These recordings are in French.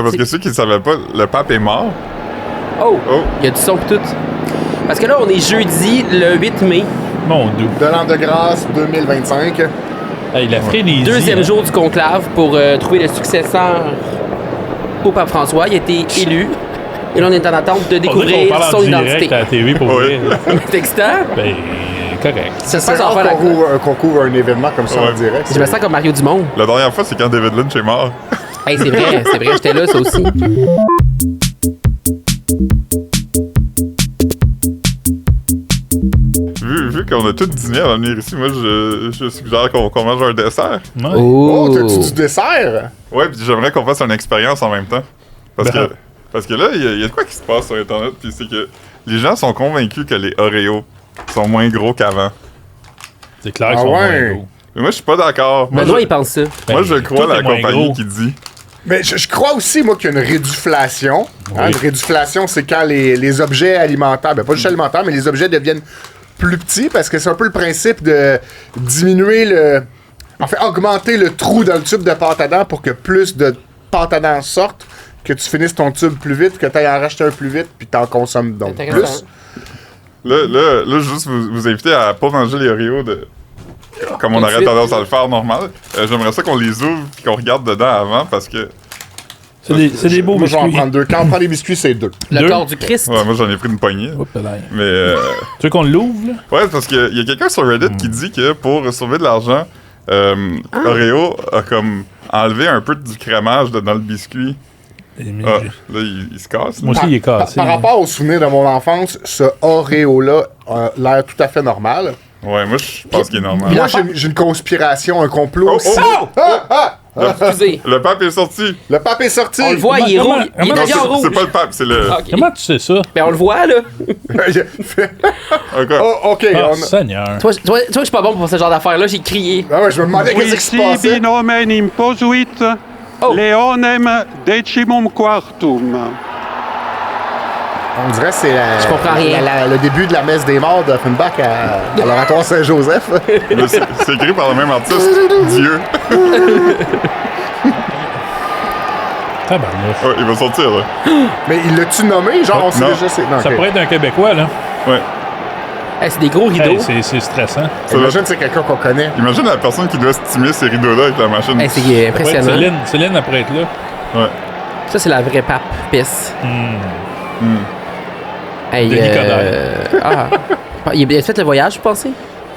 Parce que ceux qui ne savaient pas, le pape est mort. Oh! Il y a du son pis tout. Parce que là, on est jeudi, le 8 mai. Mon Dieu. De l'an de grâce 2025. Hey, la frénésie. Deuxième jour du conclave pour trouver le successeur au pape François. Il a été élu. Et là, on est en attente de On dirait découvrir qu'on parle son en identité. direct à la TV pour Oui. vrai. C'est excitant. Ben, correct. C'est Ça, ça rare va faire qu'on couvre un événement comme ça en Ouais. direct. Je me sens comme Mario Dumont. La dernière fois, c'est quand David Lynch est mort. Hey, c'est vrai, j'étais là, ça aussi. Vu qu'on a tout dîné avant de venir ici, moi, je suggère qu'on mange un dessert. Ouais. Oh, t'as-tu du dessert? Ouais, puis j'aimerais qu'on fasse une expérience en même temps. Parce Ben. que là, il y a de quoi qui se passe sur Internet, puis c'est que les gens sont convaincus que les Oreos sont moins gros qu'avant. C'est clair qu'ils Ah sont ouais. moins gros. Mais moi, je suis pas d'accord. Benoît, il pense ça. Moi, je Ben, crois tout est la moins compagnie gros. qui dit. Mais je crois aussi, moi, qu'il y a une réduflation. Hein, Oui. une réduflation, c'est quand les objets alimentaires, ben pas juste alimentaires, mais les objets deviennent plus petits parce que c'est un peu le principe de diminuer augmenter le trou dans le tube de pâte à dents pour que plus de pâte à dents sorte, que tu finisses ton tube plus vite, que tu ailles en racheter un plus vite, puis t'en consommes donc Intéressant. plus. Là, je veux juste vous inviter à pas manger les Oreos comme on Tout de aurait suite. tendance à le faire normal. J'aimerais ça qu'on les ouvre et qu'on regarde dedans avant parce que. C'est des beaux Moi, je vais en biscuits. prendre deux. Quand on prend des biscuits, c'est deux. Le Deux. corps du Christ. Ouais, moi j'en ai pris une poignée. Oups, là. Mais. Tu veux qu'on l'ouvre, là? Ouais, parce qu'il y a quelqu'un sur Reddit qui dit que pour sauver de l'argent, Oreo a comme enlevé un peu du crémage dans le biscuit. Ah, là, il se casse. Moi là. aussi, il est cassé. Par rapport aux souvenirs de mon enfance, ce Oreo-là a l'air tout à fait normal. Ouais, moi je pense qu'il est normal. Moi, j'ai une conspiration, un complot Oh, aussi. oh, Excusez. Le pape est sorti. Le pape est sorti. On le voit, il est Comment- rouge. Il est comment- Non, habillé en c'est rouge. pas le pape, c'est le. Ah, ok. Comment tu sais ça? Ben, on le voit, là. Encore. Oh, OK. Ah, on... Seigneur. Toi, je suis pas bon pour ce genre d'affaires-là. J'ai crié. Ah ouais, je me demandais qu'est-ce qui se Qui passait. binomen imposuit Oh. leonem decimum quartum. On dirait que c'est Je comprends rien. le début de la messe des morts d'Offenbach à l'oratoire Saint-Joseph. Mais c'est écrit par le même artiste, Dieu. Tabarnouche. Ouais, il va sortir, là. Mais il l'a-tu nommé? Genre, on sait Non. déjà c'est. Non, Ça ok. pourrait être un Québécois, là. Ouais. Hey, c'est des gros rideaux. Hey, c'est stressant. Imagine que c'est quelqu'un qu'on connaît. Imagine la personne qui doit stimuler ces rideaux-là avec la machine. Hey, c'est Ça pourrait être impressionnant. Céline après être là. Ouais. Ça, c'est la vraie pape pisse. Hey, Denis Coderre. il a fait le voyage, vous pensez?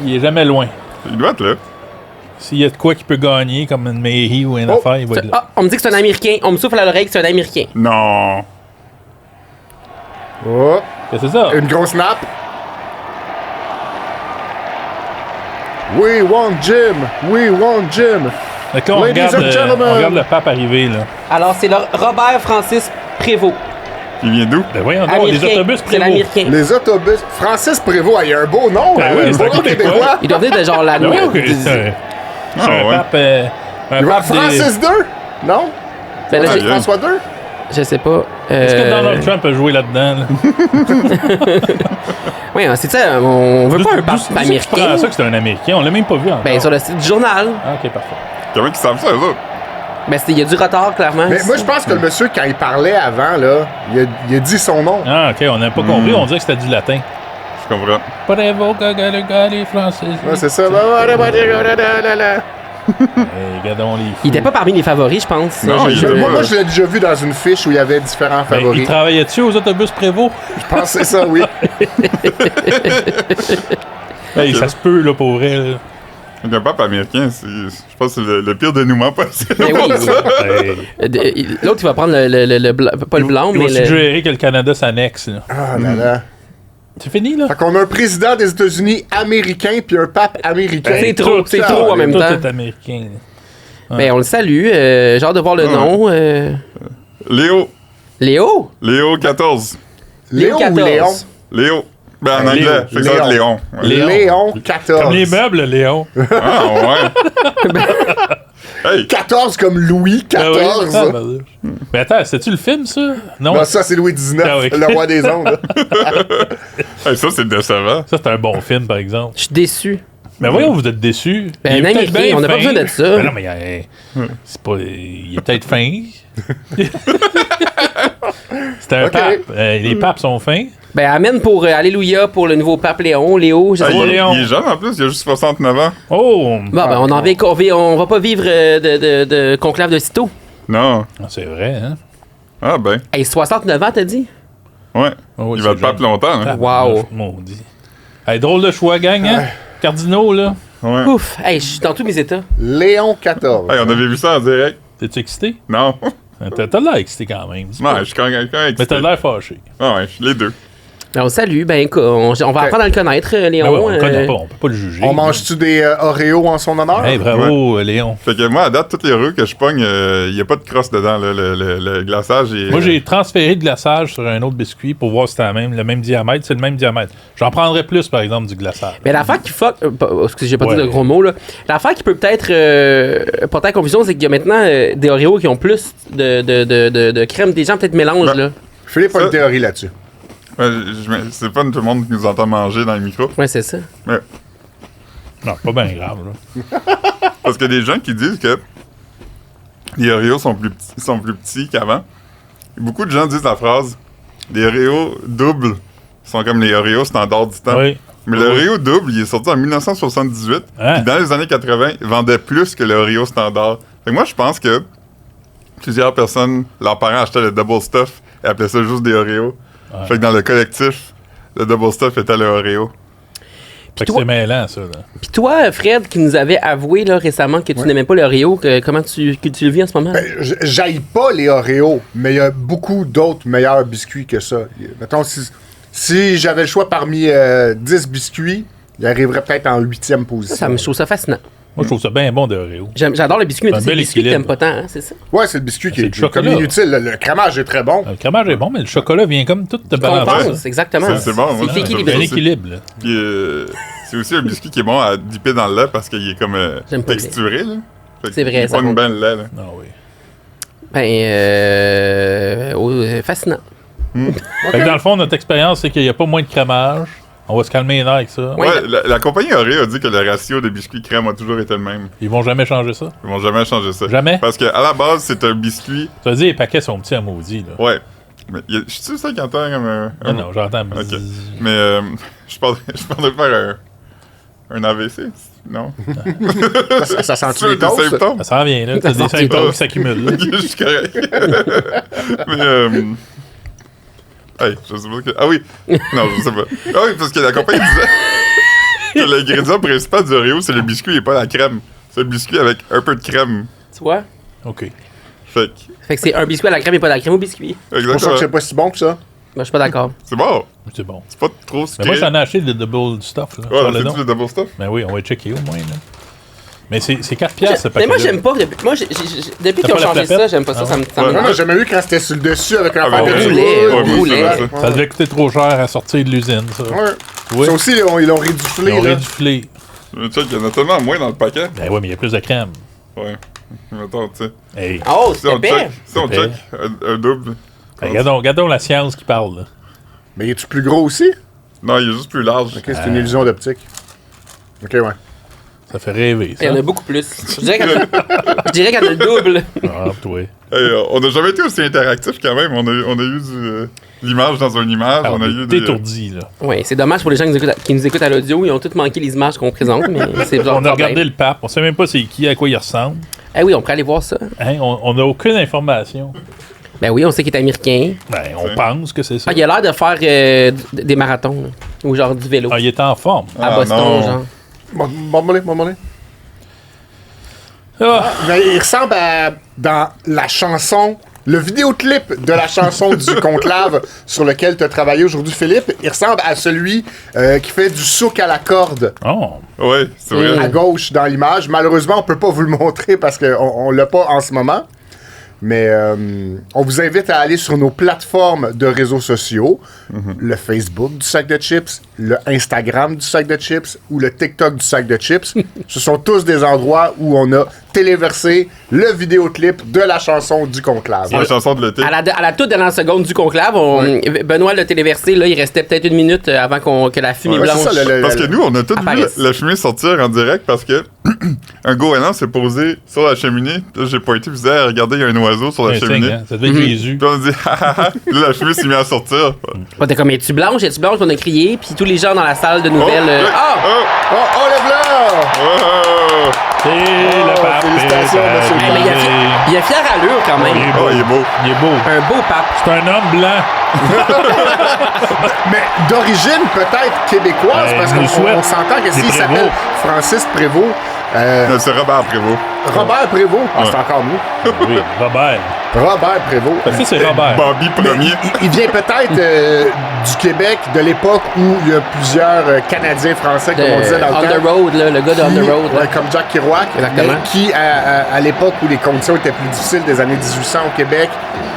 Il est jamais loin. Il doit être là. S'il y a de quoi qu'il peut gagner, comme une mairie ou une Oh, affaire, il va être là. Ah, on me dit que c'est un Américain. On me souffle à l'oreille que c'est un Américain. Non. Oh, C'est ça. une grosse nappe. We want Jim. We want Jim. Fait que là, Ladies and gentlemen. on regarde le pape arriver, là. Alors, c'est le Robert Francis Prévost. Il vient d'où? Ben voyons donc, les Américain. autobus C'est Prévost. l'Américain. Les autobus. Francis Prévost, il a un beau nom. Ben hein, oui, un c'est beau un nom Québécois. québécois. Il doit venir de genre la Ben voyons que des- c'est un Ah, ouais. pape... un Il va pape des- Francis II? Non? Ben là, Ah, j'ai- bien. François II? je sais pas. Est-ce que Donald Trump a joué là-dedans, là? Oui, c'est ça. On veut pas un pape D'où c'est que tu américain. prends ça que c'est un Américain? On l'a même pas vu encore. Ben, sur le site du journal. Ah, ok, parfait. Comment qu'ils savent ça, eux autres? Ben, il y a du retard, clairement. Mais moi, je pense que le monsieur, quand il parlait avant, là, il a dit son nom. Ah, ok, on n'a pas compris. On dirait que c'était du latin. Je comprends. Prévost, Gagale, Francis. Ouais, c'est ça. Hey, regardons les fous. Il était pas parmi les favoris, je pense. Non, J'ai- il j'ai- était Moi, je l'ai déjà vu dans une fiche où il y avait différents Ben, il favoris. travaillait-tu aux autobus Prévost? Je pense que c'est ça, oui. Hey, ça se peut, là, pour vrai. Là. Donc, un pape américain, je pense que c'est le pire dénouement possible. Ben oui. Hey. L'autre, il va prendre le blanc, pas le blanc, Il mais va le... suggérer que le Canada s'annexe. là. Ah là là. C'est fini, là? Fait qu'on a un président des États-Unis américain puis un pape américain. C'est trop, c'est trop en même Tout temps. est américain. là. Ben, on le salue. J'ai hâte de voir le Ouais. nom. Léo. Léo? Léo 14. Léo ou 14. Léon? Léo. Ben, en Léo. anglais. Fait que ça va être Léon. Ouais. Léon 14. Comme les meubles, Léon. Ah, ouais. Hey, 14 comme Louis Ah oui. 14. Ah, ben, mais attends, c'est-tu le film, ça? Non. Non, ça, c'est Louis XIX, Ah oui. le roi des ondes. hey, ça, c'est décevant. Ça, c'est un bon film, par exemple. Je suis déçu. Mais voyons, vous êtes déçus. Ben, Il est un peut-être Américain, bien on n'a pas fin. besoin de ça. Ben non, mais c'est pas... il est peut-être fin. C'était un pape. Les papes sont fins. Ben, amène pour Alléluia pour le nouveau pape Léo. Je sais pas. Il est jeune en plus, il a juste 69 ans. Oh! Bon, ben, on va pas vivre de conclave de sitôt. Non. C'est vrai, hein? Ah ben. Hey, 69 ans, t'as dit? Ouais. Oh, Il va être pape longtemps. Hein? Wow. Maudit. Hey, drôle de choix, gang, hein? Cardinaux, là. Ouais. Ouf. Hey, je suis dans tous mes états. Léon XIV. Hey, on avait vu ça en direct. T'es-tu excité? Non. T'as l'air excité quand même. Non, je suis quand même Mais excité. t'as l'air fâché. Ah ouais, les deux. Ben, on salue. Ben, on va apprendre à le connaître, Léon. Ben ouais, on le connaît pas, on peut pas le juger. On mange-tu des Oreos en son honneur? Hey, bravo, Léon. Fait que moi, à date, toutes les rues que je pogne, il n'y a pas de crosse dedans. Là. Le glaçage est. Moi, j'ai transféré le glaçage sur un autre biscuit pour voir si c'était le même diamètre. C'est le même diamètre. J'en prendrais plus, par exemple, du glaçage. Mais l'affaire qui fuck. Excusez, j'ai pas Ouais. dit de gros mots, là. L'affaire qui peut peut-être porter à confusion, c'est qu'il y a maintenant des Oreos qui ont plus de crème. Des gens peut-être mélangent, là. Philippe a Ça- une théorie là-dessus. C'est pas tout le monde qui nous entend manger dans le micro. Ouais, c'est ça. Ouais. Non, pas bien grave, là. Parce qu'il y a des gens qui disent que les Oreos sont plus petits qu'avant. Beaucoup de gens disent la phrase les Oreos doubles sont comme les Oreos standard du temps. Oui. Mais le Oreo double, il est sorti en 1978. Hein? Puis dans les années 80, il vendait plus que le Oreo standard. Fait que moi, je pense que plusieurs personnes, leurs parents achetaient le double stuff et appelaient ça juste des Oreos. Ouais. Fait que dans le collectif, le double stuff était le Oreo. Fait que toi- c'est mêlant, ça, là. Puis toi, Fred, qui nous avait avoué là, récemment que tu n'aimais pas l'Oreo, comment tu le vis en ce moment? Ben, j'aille pas les Oreos, mais il y a beaucoup d'autres meilleurs biscuits que ça. Mettons, si j'avais le choix parmi 10 biscuits, il arriverait peut-être en 8e position. Je trouve ça fascinant. Moi, je trouve ça bien bon de Oreo. J'adore le biscuit, mais Un c'est le bel biscuit que t'aimes équilibre. pas tant, hein, c'est ça? Ouais, c'est le biscuit qui C'est est, du qui est comme chocolat. inutile. Le crémage est très bon. Le crémage est bon, mais le chocolat vient comme tout te balancer. Compense, exactement. C'est bon, moi, C'est j'aime équilibré. Un ça. équilibre, là. Puis c'est aussi un biscuit qui est bon à dipper dans le lait parce qu'il est comme J'aime pas le lait. texturé. Là. Fait C'est qu'il vrai, est ça pas une compte. belle lait. Là. Ah oui. Fascinant. Fait que dans le fond, notre expérience, c'est qu'il n'y a pas moins de crémage. On va se calmer les nerfs avec ça. Ouais. Ouais, la compagnie Oreo a dit que le ratio de biscuits crème a toujours été le même. Ils vont jamais changer ça. Ils vont jamais changer ça. Jamais? Parce qu'à la base, c'est un biscuit. Ça veut dire les paquets sont petits à maudit, là. Ouais. Mais je suis sûr ça qui entend comme un. Non, j'entends. Ok. Mais je parle de faire un AVC. Non. Ça sent C'est les des toasts? symptômes. Ça s'en vient, là. T'as des symptômes qui s'accumulent, là. Je suis correct. Mais hey, je sais pas que. Ah oui! Non, je sais pas. Ah oui, parce que la compagnie disait que l'ingrédient principal du Oreo, c'est le biscuit et pas la crème. C'est le biscuit avec un peu de crème. Tu vois? OK. Fait Fait que c'est un biscuit à la crème et pas de la crème au biscuit. que, C'est pour ça que exactement. c'est pas si bon que ça. Moi, je suis pas d'accord. C'est bon. C'est bon. C'est pas trop Mais sucré. moi, j'en ai acheté le double stuff, là. Ouais, sur le c'est nom. du double stuff. Ben oui, on va checker au moins, là. Mais c'est 4 piastres, ce Mais paquet. moi, j'aime pas. Depuis qu'ils ont pas la changé ça, flapette? j'aime pas ça. Ah Ça me Ouais. Moi, m'énerve. j'ai jamais vu quand c'était sur le dessus avec un Ah, affaire ben, de ouais, poulet, ouais, poulet. c'est vrai, ça. Ça devait coûter trop cher à sortir de l'usine, ça. Ouais. Oui. Ça aussi, ils l'ont Ils réduflé. ont là. réduflé. Je check, il y en a tellement moins dans le paquet. Ben oui, mais il y a plus de crème. Ouais. Mettons, tu sais. Hey. Oh, Si on c'était check, épais. Épais. un double. Regardons la science qui parle, là. Mais es-tu plus gros aussi? Non, il est juste plus large. Ok, c'est une illusion d'optique. Ok, ouais. Ça fait rêver, ça. Il y en a beaucoup plus. Je dirais qu'il y en a le double. Ah, toi. Hey, on n'a jamais été aussi interactif quand même. On a eu l'image dans une image. Ah, on a eu t'es des. étourdi, là. Oui, c'est dommage pour les gens qui nous écoutent à l'audio. Ils ont tous manqué les images qu'on présente, mais c'est genre On a regardé le pape. On sait même pas c'est qui, à quoi il ressemble. Eh oui, on pourrait aller voir ça. Hein? On n'a aucune information. Ben oui, on sait qu'il est américain. Ben, on pense que c'est ça. Ah, il a l'air de faire des marathons, là. Ou genre du vélo. Ah, il est en forme. À Ah, Boston, non. genre. Bon, mollet. Ah, Mais il ressemble à, dans la chanson, le vidéoclip de la chanson du conclave sur lequel tu as travaillé aujourd'hui, Philippe, il ressemble à celui qui fait du souk à la corde oh. Ouais, c'est vrai. à gauche dans l'image. Malheureusement, on peut pas vous le montrer parce qu'on l'a pas en ce moment. Mais on vous invite à aller sur nos plateformes de réseaux sociaux, le Facebook du Sac de Chips, le Instagram du sac de chips ou le TikTok du sac de chips. Ce sont tous des endroits où on a téléversé le vidéoclip de la chanson du conclave. C'est la chanson de l'été. À la toute dernière seconde du conclave, Benoît l'a téléversé, là, il restait peut-être une minute avant que la fumée Ouais, blanche... c'est ça, Parce que nous, on a tous vu apparaisse. la fumée sortir en direct parce que un goéland s'est posé sur la cheminée. Là, j'ai pointé, puis je disais, regardez, il y a un oiseau sur la Un cheminée. signe, hein. Ça devait être Jésus. Puis on a dit, ah, ah, ah. Puis là, la fumée s'est mise à sortir. On était comme, es-tu blanche? Es-tu blanche? On a crié, puis tous les gens dans la salle de nouvelles... là. Ah! Oh! Oh, lève-la! Oh! C'est le pape. félicitations, monsieur le Hey, mais il a fière allure quand même. Oh, il est beau. Il est beau. Un beau pape. C'est un homme blanc. Mais d'origine peut-être québécoise, Ben, parce je nous qu'on souhaite. on s'entend que s'il Prévost. s'appelle Francis Prévost, Non, c'est Robert Prévost. Robert Prévost, c'est encore mieux. Oui, Robert. Robert Prévost. Parce que c'est Robert. Bobby Premier. Il vient peut-être du Québec, de l'époque où il y a plusieurs Canadiens français, comme on disait dans On le the temps. road, là, le gars de On the road. là. Ouais, comme Jack Kerouac, Exactement. mais qui, à l'époque où les conditions étaient plus difficiles, des années 1800 au Québec,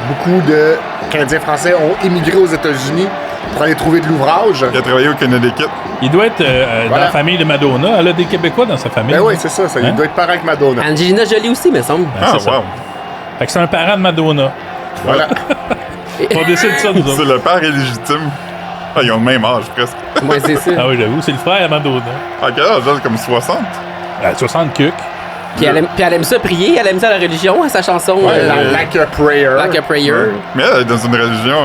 beaucoup de Canadiens français ont émigré aux États-Unis pour aller trouver de l'ouvrage. Il a travaillé au Connecticut. Il doit être dans Voilà. la famille de Madonna. Elle a des Québécois dans sa famille. Ben oui, c'est ça, il Hein? doit être pareil avec Madonna. Angelina Jolie aussi, me semble. Ah, Ah, c'est ça. wow. Fait que c'est un parent de Madonna. Voilà. On décide ça, nous C'est autres. le père illégitime. Ah, ils ont le même âge, presque. Ouais, c'est ça. Ah oui, j'avoue, c'est le frère à Madonna. À quel âge? Elle, comme 60? À 60 cucs. Puis elle aime ça prier, elle aime ça la religion, sa chanson. Ouais, like a prayer. Like a prayer. Mais elle est dans une religion...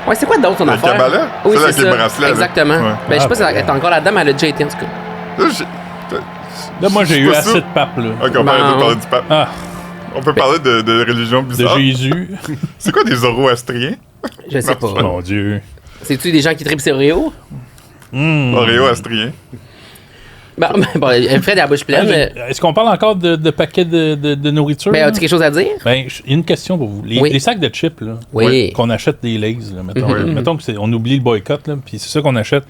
Ouais, c'est quoi d'autre ton Le affaire? Kabbalah? Oui, Celle c'est avec les ça. bracelets, là. Exactement. Ouais. Ben, je sais Ah, pas si elle ben. est encore là-dedans, mais elle a déjà été, en tout cas. Là, Là, moi, j'ai Je eu suis pas assez sûr. de papes, là. Ok, on peut Bon. parler du pape. Ah, On peut parler de religion de bizarre. Jésus. C'est quoi des Zoroastriens? Je sais pas. Mon Dieu. C'est-tu des gens qui tripent Oreo? Oréo-astriens. Bon, Fred a la bouche pleine. mais- Est-ce qu'on parle encore de paquets de nourriture? Ben, là? as-tu quelque chose à dire? Ben, il y a une question pour vous. Les, Oui. les sacs de chips, là, Oui. qu'on achète des Lay's, là, mettons, mettons que on oublie le boycott, là, puis c'est ça qu'on achète.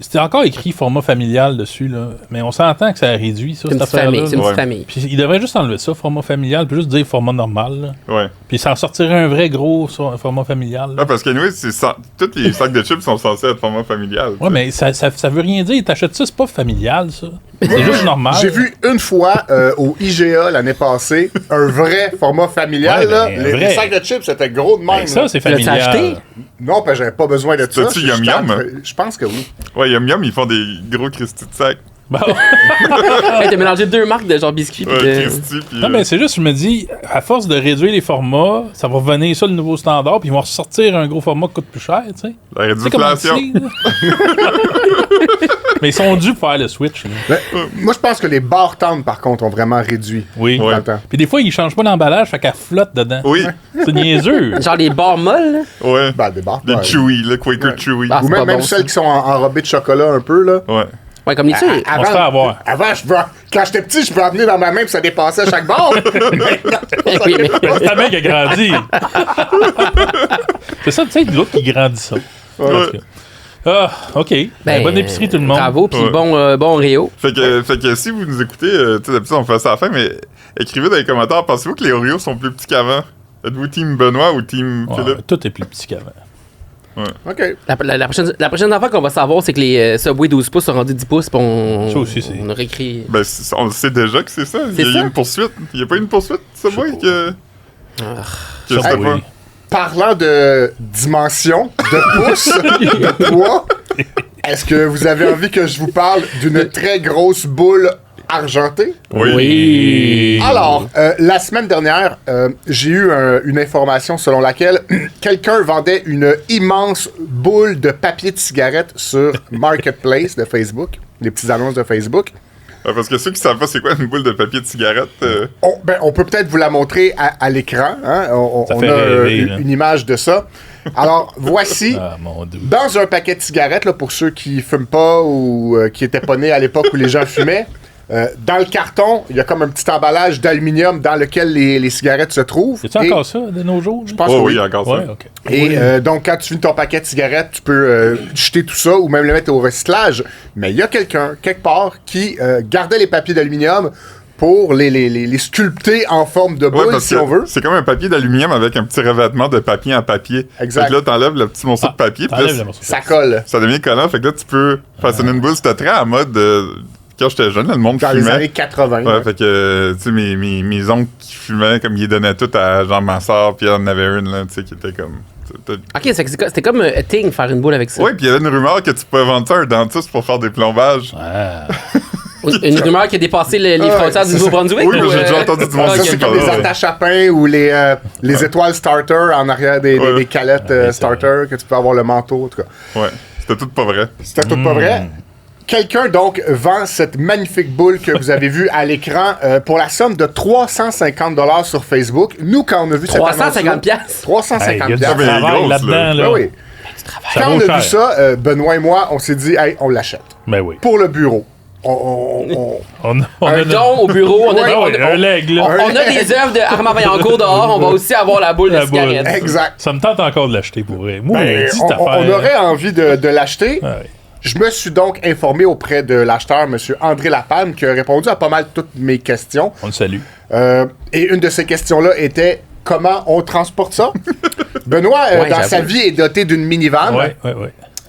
C'était encore écrit format familial dessus, là, mais on s'entend que ça a réduit, ça, C'est une cette petite famille. affaire-là. C'est une là. petite famille. Puis il devrait juste enlever ça, format familial, puis juste dire format normal, là. Ouais. Puis ça en sortirait un vrai gros format familial. là. Ah, parce que nous, tous les sacs de chips sont censés être format familial. Ouais, mais ça veut rien dire. T'achètes ça, c'est pas familial, ça. C'est juste normal. J'ai vu une fois au IGA l'année passée un vrai format familial. Ouais, là. ben, un Les vrai. sacs de chips, c'était gros de même. Ben, ça, là. c'est Tu l'as-tu familial. acheté? Non, parce que j'avais pas besoin de ça. T'as-tu Je- Yum je Yum? tente- Je pense que oui. Ouais, Yum Yum, ils font des gros Christy de sacs. Bon. Hey, t'as mélangé deux marques de genre biscuits. Ouais, puis de- Christy, puis... Non, mais c'est juste, je me dis, à force de réduire les formats, ça va revenir ça le nouveau standard, puis ils vont ressortir un gros format qui coûte plus cher, tu sais. La Tu sais comment réduflation. c'est, là? Mais ils sont dus pour faire le switch. là. Ben, moi, je pense que les bar tendres, par contre, ont vraiment réduit. Oui. Ouais. dans le temps. Puis des fois, ils changent pas l'emballage, fait qu'elle flotte dedans. Oui, C'est niaiseux. Genre les barres molles. là. ouais. Ben, des bar Les tendres. Chewy, le Quaker Ouais. Chewy. Ah, Ou c'est même, pas même bon, celles ça. qui sont enrobées de chocolat un peu, là. Ouais. Ouais, comme les tubes. On se fait avoir. Avant, quand j'étais petit, je peux amener dans ma main puis ça dépassait à chaque barre. Oui, mais- C'est ta main qui a grandi. C'est ça, tu sais, l'autre qui grandit ça. En tout cas. Ah, OK. Ben, Bonne épicerie, tout le monde. Bravo, puis Ouais. bon Oreo. Fait que si vous nous écoutez, tu sais, d'habitude, on fait ça à la fin, mais écrivez dans les commentaires, pensez-vous que les Oreos sont plus petits qu'avant? Êtes-vous team Benoît ou team Ouais, Philippe? tout est plus petit qu'avant. OK. La prochaine affaire qu'on va savoir, c'est que les Subway 12 pouces sont rendus 10 pouces, puis Ça aussi, c'est- on aurait écrit. Ben, on le sait déjà que c'est ça. Il y a ça? une poursuite. Il n'y a pas une poursuite, ça va, que Ça, c'était oui. pas. Parlant de dimension, de pouces, de poids, est-ce que vous avez envie que je vous parle d'une très grosse boule argentée? Oui. Alors, la semaine dernière, j'ai eu une information selon laquelle quelqu'un vendait une immense boule de papier de cigarette sur Marketplace de Facebook, les petites annonces de Facebook. Parce que ceux qui savent pas c'est quoi une boule de papier de cigarette, On peut peut-être vous la montrer à l'écran. Hein? Ça On fait a rêver, là. une image de ça. Alors, voici, Ah, mon Dieu. dans un paquet de cigarettes, là, pour ceux qui fument pas ou qui étaient pas nés à l'époque où les gens fumaient, dans le carton, il y a comme un petit emballage d'aluminium dans lequel les cigarettes se trouvent. C'est Et encore ça de nos jours? je pense oh que oui, oui. il y a encore Ouais, ça. OK. Et donc, quand tu finis ton paquet de cigarettes, tu peux jeter tout ça ou même le mettre au recyclage. Mais il y a quelqu'un, quelque part, qui gardait les papiers d'aluminium pour les sculpter en forme de Ouais, boule, parce si que on veut. c'est comme un papier d'aluminium avec un petit revêtement de papier en papier. Exact. Fait que là, t'enlèves le petit morceau de papier, puis là, T'enlèves le morceau de Ça papier. colle. ça devient collant. Fait que là, tu peux façonner une boule. C'était très à mode quand j'étais jeune, là, le monde Dans les fumait. années 80. Ouais, fait que, tu sais, mes oncles qui fumaient, comme ils donnaient tout à genre ma soeur, puis il y en avait une, là, tu sais, qui était comme. Ok, c'était comme un thing, faire une boule avec ça. Ouais, puis il y avait une rumeur que tu pouvais vendre ça à un dentiste pour faire des plombages. Ah. Une rumeur qui a dépassé les frontières du c'est ça. Nouveau-Brunswick? Oui, mais j'ai déjà entendu du monde ok. dire C'est ça. comme les Ouais. attaches à pain ou les étoiles starter en arrière des calettes Ouais, c'est starter, que tu peux avoir le manteau, en tout cas. Ouais, c'était tout pas vrai. C'était tout pas vrai. Quelqu'un, donc, vend cette magnifique boule que vous avez vue à l'écran pour la somme de 350 $ sur Facebook. Nous, quand on a vu cette annonce 350 piastres. 350 Hey, il y a du piastres. mais elle est travail grosse, là-dedans, là. là. Ben oui. Ça Quand vaut on a cher. vu ça, Benoît et moi, on s'est dit, hey, on l'achète. Ben oui. Pour le bureau. On a Un don au bureau. On a, Ah ouais, un leg, là. on a des œuvres de Armand Vaillancourt dehors. On va aussi avoir la boule de La boule. cigarette. Exact. Ça me tente encore de l'acheter pour vrai. Moi, Ben, petite on affaire. aurait envie de l'acheter. Ah ouais. Je me suis donc informé auprès de l'acheteur, M. André Lapalme, qui a répondu à pas mal toutes mes questions. On le salue. Et une de ces questions-là était comment on transporte ça? Benoît, Ouais, dans j'avoue. sa vie, est doté d'une minivan. Ouais.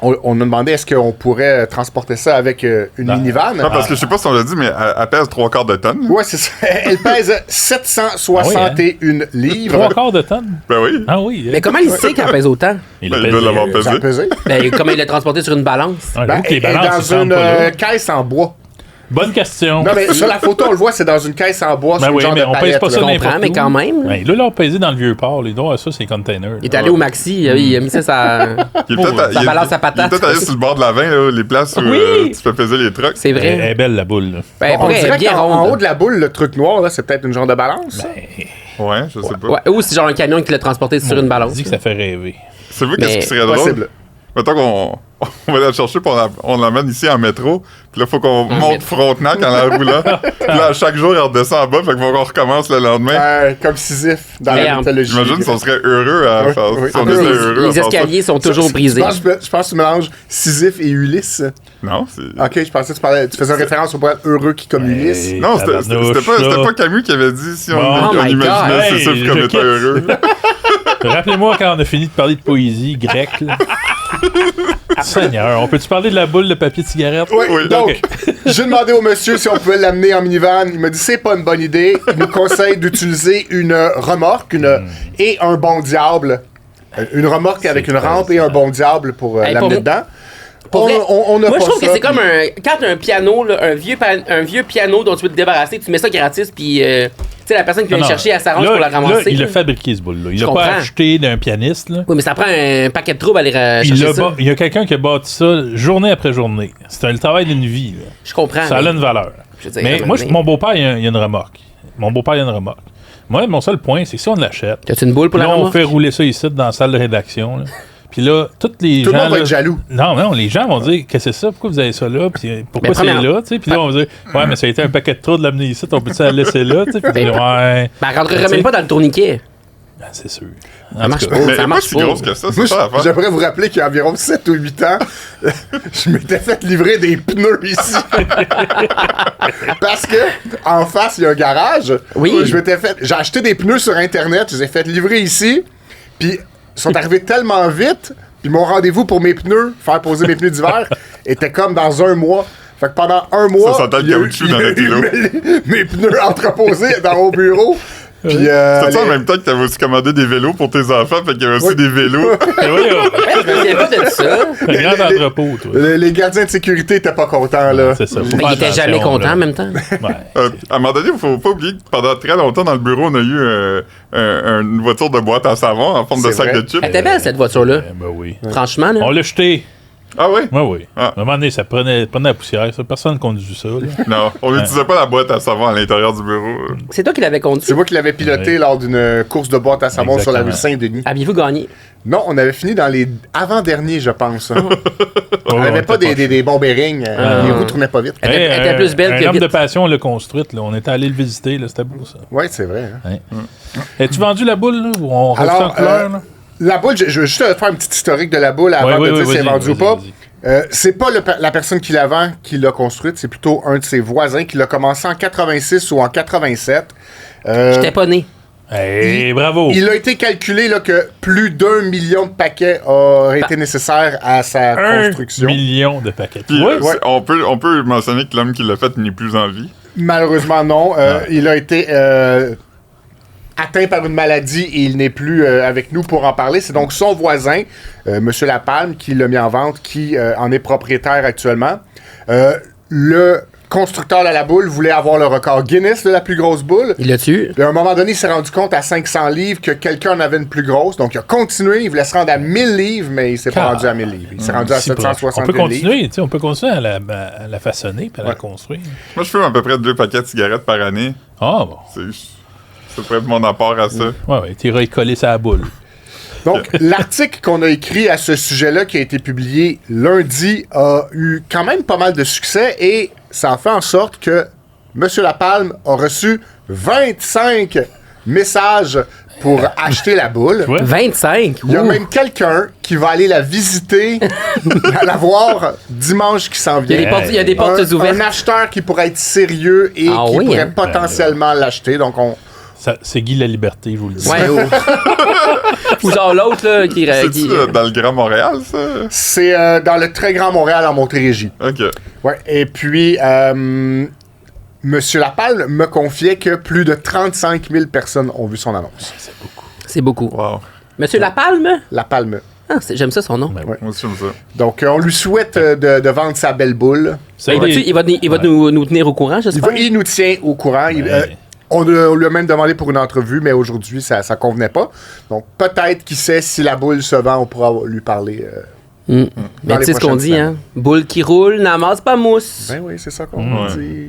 On a demandé est-ce qu'on pourrait transporter ça avec une minivan. Non, parce que je sais pas si on l'a dit, mais elle pèse 3/4 de tonne. Ouais, c'est ça. Elle pèse 761 livres. 3/4 de tonne. Ben oui. Ah oui. Mais comment il sait qu'elle pèse autant? Il Ben, a il doit pesé. l'avoir Ça a pesé. pesé. Ben, comment il l'a transporté sur une balance? Ouais, Ben, j'avoue que les elle est balances, dans ils semblent une pas là. caisse en bois. Bonne question. Non, mais sur la photo, on le voit, c'est dans une caisse en bois, Ben sur une oui, genre mais de on pèse palette. pas ça Je n'importe comprends, mais où. quand même, là. Ouais, là, on pesé dans le vieux port. Les doigts, ça, c'est container. Il est allé au Maxi, il a mis ça sa... Il est peut-être Ça balance sa patate. Il est peut-être allé sur le bord de la 20, là, les places où Oui. tu peux peser les trucks. C'est Elle vrai. est belle, la boule. Là. Ben, On pour vrai, elle est dirait bien qu'en en haut ronde. de la boule, le truc noir, là, c'est peut-être une genre de balance. ça? Ouais, je sais pas. Ouais, ou c'est genre un camion qui l'a transporté sur une balance. Je dis que ça fait rêver. Savez-vous Mais qu'est-ce qui serait drôle? Possible. Mettons qu'on va la chercher puis on l'amène ici en métro. Puis là, faut qu'on monte métro. Frontenac en la roulant. Puis là, à chaque jour, il redescend en bas. Fait qu'on recommence le lendemain. Comme Sisyphe dans Mais la mythologie. J'imagine qu'on serait heureux à Oui, faire oui. si on En était plus, heureux à Les faire ça. escaliers sont toujours brisés. Je pense que tu mélanges Sisyphe et Ulysse. Non, c'est... Ok, je pensais que tu faisais référence au poète heureux qui comme Ulysse. Hey, Non, c'était pas Camus qui avait dit si on, Oh on my imaginait God. Sisyphe comme Hey, étant je heureux. Rappelez-moi quand on a fini de parler de poésie grecque. Là. Seigneur, on peut-tu parler de la boule de papier de cigarette? Oui, Oui, donc, ok. j'ai demandé au monsieur si on pouvait l'amener en minivan. Il m'a dit c'est pas une bonne idée. Il nous conseille d'utiliser une remorque et un bon diable. Une remorque avec une rampe et un bon diable pour Hey, l'amener pour- dedans. Pour vrai, On a moi, pas je trouve que ça, c'est comme puis- quand t'as un piano, là, un vieux piano dont tu veux te débarrasser, tu mets ça gratis, puis tu sais, la personne qui vient Non, le chercher, elle s'arrange là, pour la ramasser. Là, il a là. fabriqué ce boule-là. Il Je l'a pas comprends. acheté d'un pianiste. Là. Oui, mais ça prend un paquet de troubles à aller chercher ça. Il y a quelqu'un qui a bâti ça journée après journée. C'est le travail d'une vie. Là. Je comprends. Ça a mais- une valeur. je veux dire, Mais moi, mais- mon beau-père, il y a une remorque. Moi, mon seul point, c'est que si on l'achète, T'as-tu une boule pour la là, on remorque? fait rouler ça ici dans la salle de rédaction. Là. Puis là, toutes les Tout le gens. monde va là- être jaloux. Non, les gens vont dire qu'est-ce que c'est ça, pourquoi vous avez ça là, puis pourquoi Mais c'est premièrement- là, tu sais. Puis là, on va dire ouais, mais ça a été un paquet de trous de l'amener ici, on peut-tu la laisser là, tu sais. Puis Ben, ouais, Ben, elle rentrerait Tu sais- même pas dans le tourniquet. ben, c'est sûr. Ça marche pas. Mais elle Ça est pas marche si pas. grosse que ça, c'est Moi, ça l'affaire. j'aimerais vous rappeler qu'il y a environ 7 ou 8 ans, je m'étais fait livrer des pneus ici. Parce que en face, il y a un garage. Oui. J'ai acheté des pneus sur Internet, je les ai fait livrer ici. Puis ils sont arrivés tellement vite. Puis mon rendez-vous pour mes pneus, faire poser mes pneus d'hiver, était comme dans un mois. Fait que pendant un mois, Ça sentait le il y a eu- caoutchouc il y a dans le eu kilo. mes pneus entreposés dans mon bureau. Puis C'est ça les- en même temps que t'avais aussi commandé des vélos pour tes enfants, fait qu'il y avait aussi Oui. des vélos. Mais voyons, Ouais, je me souviens pas de ça. un grand entrepôt, toi. les gardiens de sécurité étaient pas contents, là. C'est ça. faut Mais faire il était attention, jamais content là. en même temps. Ouais. À un moment donné, il faut pas oublier que pendant très longtemps dans le bureau, on a eu une voiture de boîte à savon en forme de C'est sac vrai. de chips. Elle était belle, cette voiture-là. Ben oui. Franchement, là. On l'a jeté. Ah oui? Oui. Ah. À un moment donné, ça prenait la poussière. Ça. Personne ne conduit ça. Là. Non, on n'utilisait pas la boîte à savon à l'intérieur du bureau. C'est toi qui l'avais conduit. C'est moi qui l'avais piloté Ouais. lors d'une course de boîte à savon sur la rue Exactement. Saint-Denis. Aviez-vous gagné? Non, on avait fini dans les avant-derniers, je pense. hein. On Ouais, n'avait pas était des bons bearings. Les roues tournaient pas vite. Elle était- elle était plus belle un que homme vite. de passion, on l'a construite. Là. On était allé le visiter. Là. C'était beau, ça. Oui, c'est vrai. hein. As-tu vendu la boule? Là, ou on reste en Alors, couleur? Là? la boule, je veux juste faire une petite historique de la boule avant Ouais, de dire si elle est vas-y, vendue ou vas-y, pas. vas-y. C'est pas la personne qui la vend qui l'a construite, c'est plutôt un de ses voisins qui l'a commencé en 86 ou en 87. J'étais pas né. Hey, bravo! Il a été calculé là, que plus d'1 million de paquets auraient été nécessaires à sa 1 construction. million de paquets. Puis, Ouais. on peut mentionner que l'homme qui l'a fait n'est plus en vie. Malheureusement, non. Il a été atteint par une maladie et il n'est plus avec nous pour en parler. C'est donc son voisin, M. Lapalme, qui l'a mis en vente, qui en est propriétaire actuellement. Le constructeur de la boule voulait avoir le record Guinness de la plus grosse boule. Il l'a tué. Puis à un moment donné, il s'est rendu compte à 500 livres que quelqu'un en avait une plus grosse. Donc, il a continué. Il voulait se rendre à 1000 livres, mais il s'est pas rendu à 1000 livres. Il s'est rendu à Si proche. 760 On peut livres. continuer, tu sais, on peut continuer à la façonner et à la construire. Moi, je fume à peu près 2 paquets de cigarettes par année. Ah bon. Ça pourrait être mon apport à ça. Ouais, t'iras y coller sa boule. Donc, l'article qu'on a écrit à ce sujet-là, qui a été publié lundi, a eu quand même pas mal de succès et ça a fait en sorte que M. Lapalme a reçu 25 messages pour acheter la boule. Ouais. 25? Il y a Ouh. même quelqu'un qui va aller la visiter, la voir dimanche qui s'en Il y a vient. des portes, il y a des portes ouvertes. Un acheteur qui pourrait être sérieux et Ah qui oui, pourrait hein? potentiellement l'acheter. Donc, C'est Guy la Liberté, je vous le dis. Ouais. Ou genre l'autre, là, qui... C'est-tu dans le Grand Montréal, ça? c'est dans le très grand Montréal en Montérégie. OK. Ouais, et puis, Monsieur Lapalme me confiait que plus de 35 000 personnes ont vu son annonce. C'est beaucoup. Wow. Monsieur Lapalme? Lapalme. Ah, j'aime ça son nom. Ben, Moi aussi, j'aime ça. Donc, on lui souhaite de vendre sa belle boule. C'est Il va nous tenir au courant, j'espère. Il nous tient au courant. Ouais. On lui a même demandé pour une entrevue, mais aujourd'hui, ça convenait pas. Donc, peut-être, qui sait, si la boule se vend, on pourra lui parler. Mais dans tu sais les ce qu'on prochaines dit, hein? Boule qui roule, n'amasse pas mousse. Ben oui, c'est ça qu'on Ouais. dit.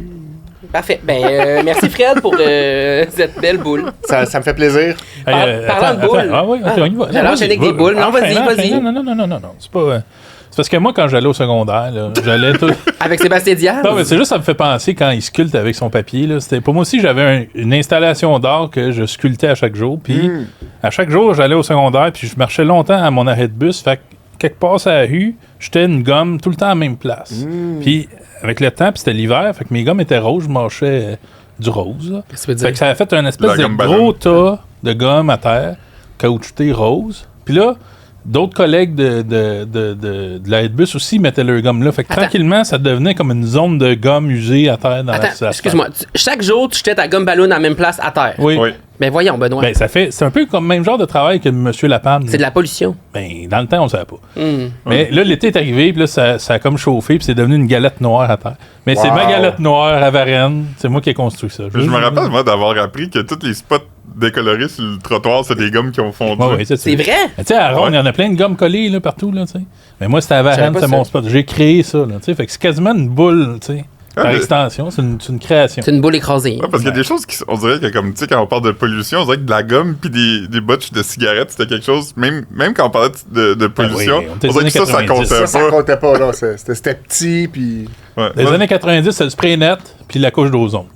Parfait. Merci Fred pour cette belle boule. Ça me fait plaisir. Parlant de boules. Ah oui, ok, on y va. J'allais enchaîner avec des boules. Non, vas-y. Non. C'est pas. C'est parce que moi, quand j'allais au secondaire, là, j'allais tout. Avec Sébastien Diaz. Non, mais c'est juste, ça me fait penser quand il sculpte avec son papier. Là, pour moi aussi, j'avais une installation d'art que je sculptais à chaque jour. Puis à chaque jour, j'allais au secondaire, puis je marchais longtemps à mon arrêt de bus. Fait que quelque part sur la rue, j'étais une gomme tout le temps à la même place. Puis avec le temps, puis c'était l'hiver, fait que mes gommes étaient roses, je mâchais du rose. Là. Qu'est-ce que tu veux Fait dire? que ça a fait un espèce La de gomme gros tas de gomme à terre, caoutchouté rose. Puis là, d'autres collègues de la bus aussi mettaient leur gomme là. Fait que Attends. tranquillement, ça devenait comme une zone de gomme usée à terre dans Attends, la excuse-moi. Chaque jour, tu jetais ta gomme ballon à la même place à terre. Oui. Oui. Ben voyons, Benoît. Ben, c'est un peu comme le même genre de travail que M. Lapalme. C'est de la pollution. Ben, dans le temps, on ne savait pas. Hmm. Mais là, l'été est arrivé, puis là, ça a comme chauffé, puis c'est devenu une galette noire à terre. Mais c'est ma galette noire à Varennes. C'est moi qui ai construit ça. Je me rappelle, moi, d'avoir appris que tous les spots décolorés sur le trottoir, c'est des gommes qui ont fondu. Ouais, c'est C'est vrai? Tu sais, à Ronde, il y en a plein de gommes collées là, partout, là, tu sais. Mais moi, c'était à Je savais Varennes, pas c'est ça. mon spot. J'ai créé ça, là, tu sais. Fait que c'est quasiment une boule, tu sais. Par mais- extension, c'est une création. C'est une boule écrasée. Ouais, parce qu'il y a des choses qui, on dirait que, comme, tu sais, quand on parle de pollution, on dirait que de la gomme puis des botches de cigarettes, c'était quelque chose, même quand on parlait de pollution, oui, on était on dirait que des ça années comptait 90. Ça pas. comptait pas, là. C'était petit, puis... Ouais. Les années 90, c'est le spray net, puis la couche d'ozone.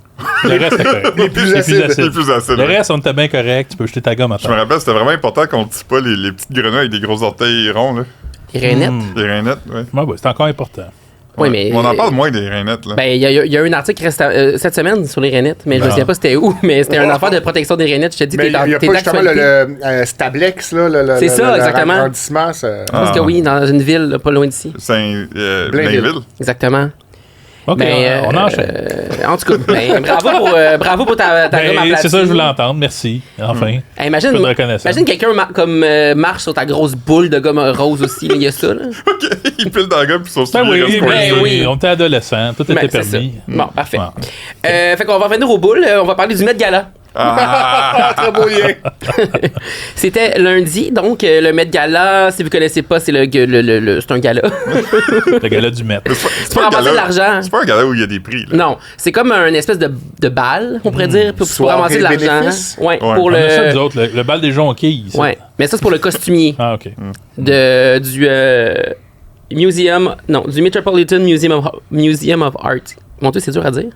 Le reste, c'est correct. Les plus acides. C'est plus acide. Le ouais. reste, on était bien correct. Tu peux jeter ta gomme à Je me terre. rappelle, c'était vraiment important qu'on tisse pas les petites grenouilles avec des gros orteils ronds, là. Les rainettes. Les rainettes, ouais. Ouais, ouais, c'est encore important. Oui, mais. On en parle moins des rainettes, là. Ben, il y a eu un article cette semaine sur les rainettes, mais je me souviens pas c'était où, mais c'était une affaire de protection des rainettes. Je te dis, Mais t'es il n'y dans a t'es pas justement d'actualité. le Stablex, là. C'est ça, exactement. L'arrondissement, ça... Je pense que oui, dans une ville là, pas loin d'ici. Blainville. Exactement. OK, Ben, on enchaîne. En tout cas, ben, bravo pour ta gomme Ben, aplatie. c'est ça que je voulais entendre. Merci. Enfin. Hey, imagine Peu de reconnaissance. imagine quelqu'un marche sur ta grosse boule de gomme rose aussi. Il y a ça, là. OK, il pile dans la gomme puis son Ben soulier oui, reste ben coincé. oui. on était adolescents. Tout Ben, était c'est ça. permis. Bon, parfait. Ouais. Fait qu'on va revenir aux boules. On va parler du Met Gala. Ah! Très beau lien. C'était lundi, donc le Met Gala, si vous connaissez pas, c'est c'est un gala. Le gars-là du maître. C'est pour pas un ramasser gala- de l'argent. C'est pas un gala où il y a des prix, là. Non, c'est comme un espèce de bal, on pourrait dire, pour Soirée ramasser de l'argent. bénéfice? Ouais, Ouais. pour On a ça, nous le. autres, le bal des jonquilles. ça. Ouais, mais ça c'est pour le costumier Ah, OK. du Metropolitan Museum of Art. Mon Dieu, c'est dur à dire.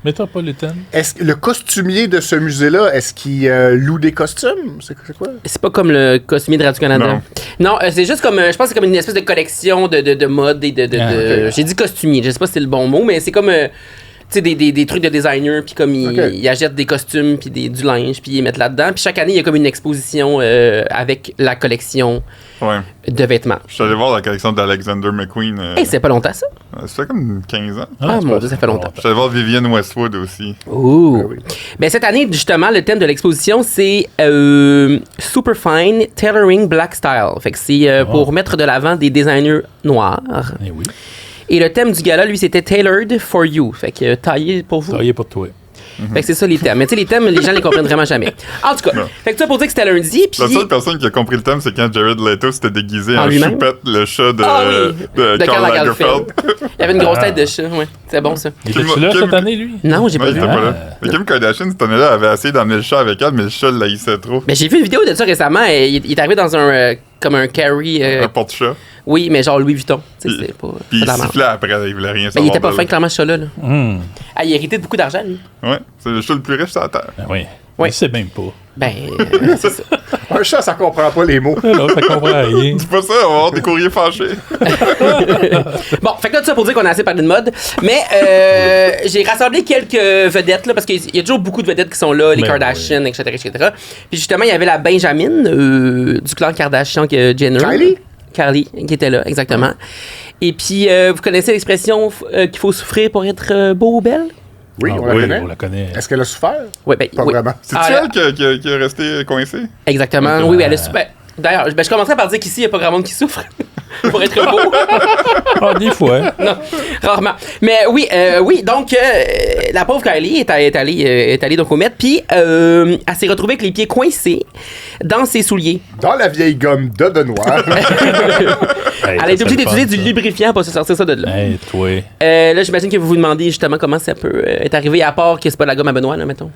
Metropolitan. Est-ce que le costumier de ce musée-là, est-ce qu'il loue des costumes? C'est quoi? C'est pas comme le costumier de Radio-Canada. Non. Non, c'est juste comme, je pense que c'est comme une espèce de collection de mode et de j'ai dit costumier, je sais pas si c'est le bon mot, mais c'est comme, tu sais, des trucs de designer, puis comme ils achètent des costumes, puis du linge, puis ils mettent là-dedans. Puis chaque année, il y a comme une exposition avec la collection de vêtements. Je suis allé voir la collection d'Alexander McQueen. C'est pas longtemps, ça? Ça fait comme 15 ans. Ah mon Dieu, ça fait longtemps. Je suis allé voir Vivienne Westwood aussi. Ouh! Ben, cette année, justement, le thème de l'exposition, c'est Superfine Tailoring Black Style. Fait que c'est pour mettre de l'avant des designers noirs. Eh oui. Et le thème du gala, lui, c'était Tailored for You. Fait que taillé pour vous. Taillé pour toi. Fait que c'est ça les thèmes. Mais tu sais, les thèmes, les gens les comprennent vraiment jamais. En tout cas, fait que ça pour dire que c'était lundi. Puis La seule personne qui a compris le thème, c'est quand Jared Leto s'était déguisé En en lui-même? Choupette, le chat de Karl Karl Lagerfeld. Il avait une grosse tête de chat, ouais. C'est bon, ça. Il était-tu là cette année, lui? Non, j'ai Non, pas il vu. était pas là. Mais Kim Kardashian, cette année-là, avait essayé d'emmener le chat avec elle, mais le chat l'haïssait trop. Mais j'ai vu une vidéo de ça récemment. Il est arrivé dans un comme un carry. Un porte-chat. Oui, mais genre Louis Vuitton. Tu sais, c'est pas Puis de il la merde. sifflait après, il voulait rien Mais savoir. il était pas d'elle. fin, clairement, ce chat-là. Là. Ah, il héritait de beaucoup d'argent, lui. Ouais, c'est le chat le plus riche sur la Terre. Ben oui. Oui. Je sais même pas. Ben, c'est ça. Un chat, ça comprend pas les mots. Là, ça comprend rien. Dis pas ça, on va avoir des courriers fâchés. Bon, fait que là, tout ça pour dire qu'on a assez parlé de mode. Mais j'ai rassemblé quelques vedettes, là, parce qu'il y a toujours beaucoup de vedettes qui sont là, les Ben Kardashian, etc., etc. Puis justement, il y avait la Benjamin du clan Kardashian, Jenner. Kylie, qui était là, exactement. Et puis, vous connaissez l'expression qu'il faut souffrir pour être beau ou belle? Oui, Ah on la connaît. on la connaît. Est-ce qu'elle a souffert? Oui, ben, Pas oui. vraiment. C'est-tu elle qui est restée coincée? Exactement. Oui, elle a souffert. D'ailleurs, je commencerai par dire qu'ici, il n'y a pas grand monde qui souffre pour être beau. Ah, des fois. Non, rarement. Mais oui, donc la pauvre Kylie est allée donc au Met, puis elle s'est retrouvée avec les pieds coincés dans ses souliers. Dans la vieille gomme de Benoît. Hey, Elle est obligée d'utiliser du lubrifiant pour se sortir ça de là. Hey, toi. Là, j'imagine que vous vous demandez justement comment ça peut être arrivé, à part que c'est pas de la gomme à Benoît, là, mettons.